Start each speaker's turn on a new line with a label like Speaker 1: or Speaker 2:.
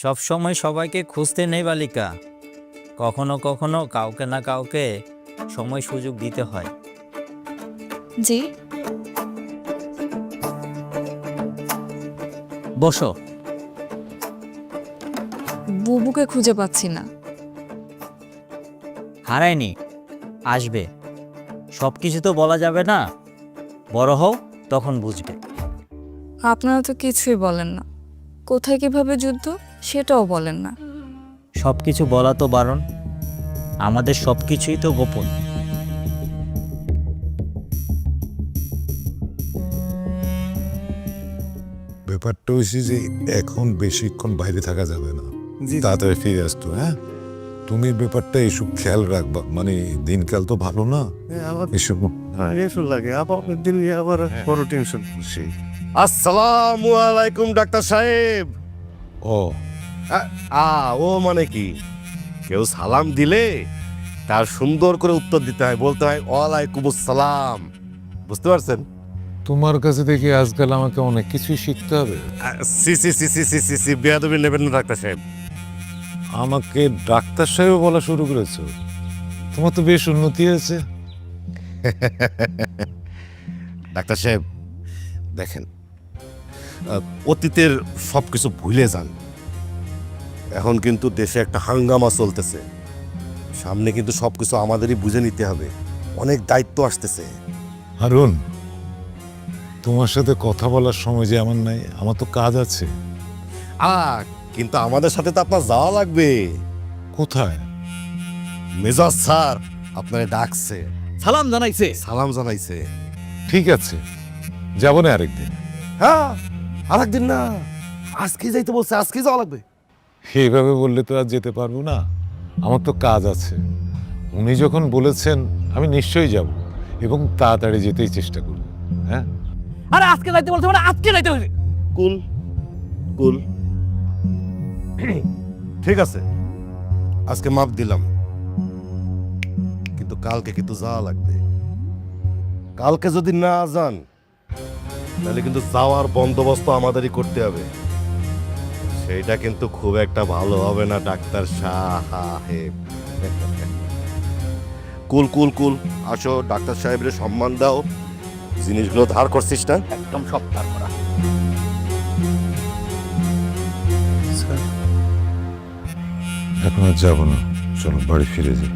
Speaker 1: সব সময় সবাইকে খুঁজতে নেই বালিকা, কখনো কখনো কাউকে না কাউকে সময় সুযোগ দিতে হয়।
Speaker 2: জি।
Speaker 1: বসো।
Speaker 2: বুবুকে খুঁজে পাচ্ছি না।
Speaker 1: হারায়নি, আসবে। সব কিছু তো বলা যাবে না, বড় হও তখন বুঝবে।
Speaker 2: আপনারা তো কিছুই বলেন না, কোথায় কিভাবে যুদ্ধ সেটাও বলেন না।
Speaker 1: সব কিছু বলা তো বারণ, আমাদের সব কিছুই তো গোপন।
Speaker 3: ব্যাপারটা হয়েছে যে এখন বেশিক্ষণ বাইরে থাকা যাবে না,
Speaker 4: জি
Speaker 3: তাড়াতাড়ি ফিরে আসতো। হ্যাঁ, তুমি ব্যাপারটা এসব খেয়াল রাখবা, মানে দিনকাল তো ভালো না
Speaker 4: আমার
Speaker 3: এসব।
Speaker 4: টেনশন লাগে আবার দিন আবার বড় টেনশন খুশি। আসসালামু আলাইকুম ডাক্তার সাহেব।
Speaker 3: ও
Speaker 4: ও মানে কি, কেউ সালাম দিলে তার সুন্দর করে উত্তর দিতে হয়, বলতে হয় ওয়ালাইকুম আসসালাম। বুঝতে পারছেন?
Speaker 3: তোমার কাছে দেখি আজকাল আমাকে অনেক কিছুই শিখতে হবে।
Speaker 4: সি সি সি সি সি সি সি বেয়াদবি নেবেন না ডাক্তার সাহেব।
Speaker 3: আমাকে ডাক্তার সাহেব বলা শুরু করেছো? তোমার তো বেশ উন্নতি হয়েছে।
Speaker 4: ডাক্তার সাহেব দেখেন, অতীতের সব কিছু ভুলে যান। এখন কিন্তু দেশে একটা হাঙ্গামা চলতেছে, সামনে কিন্তু সব কিছু আমাদেরই বুঝে নিতে হবে, অনেক দায়িত্ব আসতেছে।
Speaker 3: হারুন, তোমার সাথে কথা বলার সময় যে আমার নাই, আমার তো কাজ আছে।
Speaker 4: কিন্তু আমাদের সাথে তো আপনার যাওয়া লাগবে।
Speaker 3: কোথায়?
Speaker 4: মেজাজ স্যার আপনারে ডাকছে,
Speaker 1: সালাম জানাইছে।
Speaker 4: সালাম জানাইছে।
Speaker 3: ঠিক আছে, যাবো না আরেকদিন।
Speaker 4: হ্যাঁ, আর একদিন না, আজকে যাইতে বলছে, আজকে যাওয়া লাগবে।
Speaker 3: এইভাবে বললে তো আর যেতে পারবো না, আমার তো কাজ আছে। উনি যখন বলেছেন আমি নিশ্চয়ই যাব, এবং তাড়াতাড়ি যেতেই চেষ্টা করব। হ্যাঁ,
Speaker 1: আরে আজকে যাইতে বলতে মানে আজকে যাইতে হবে।
Speaker 4: কুল কুল ঠিক আছে, আজকে মাপ দিলাম, কিন্তু কালকে কিন্তু যাওয়া লাগবে। কালকে যদি না যান তাহলে কিন্তু যাওয়ার বন্দোবস্ত আমাদেরই করতে হবে। সেইটা কিন্তু খুব একটা ভালো হবে না ডাক্তার সাহেব। কুল কুল কুল, আসো, ডাক্তার সাহেবের সম্মান দাও। জিনিসগুলো ধার করছিস না?
Speaker 1: একদম সব তার করা।
Speaker 3: এখন আর যাবো না, চলো বাড়ি ফিরে যাই।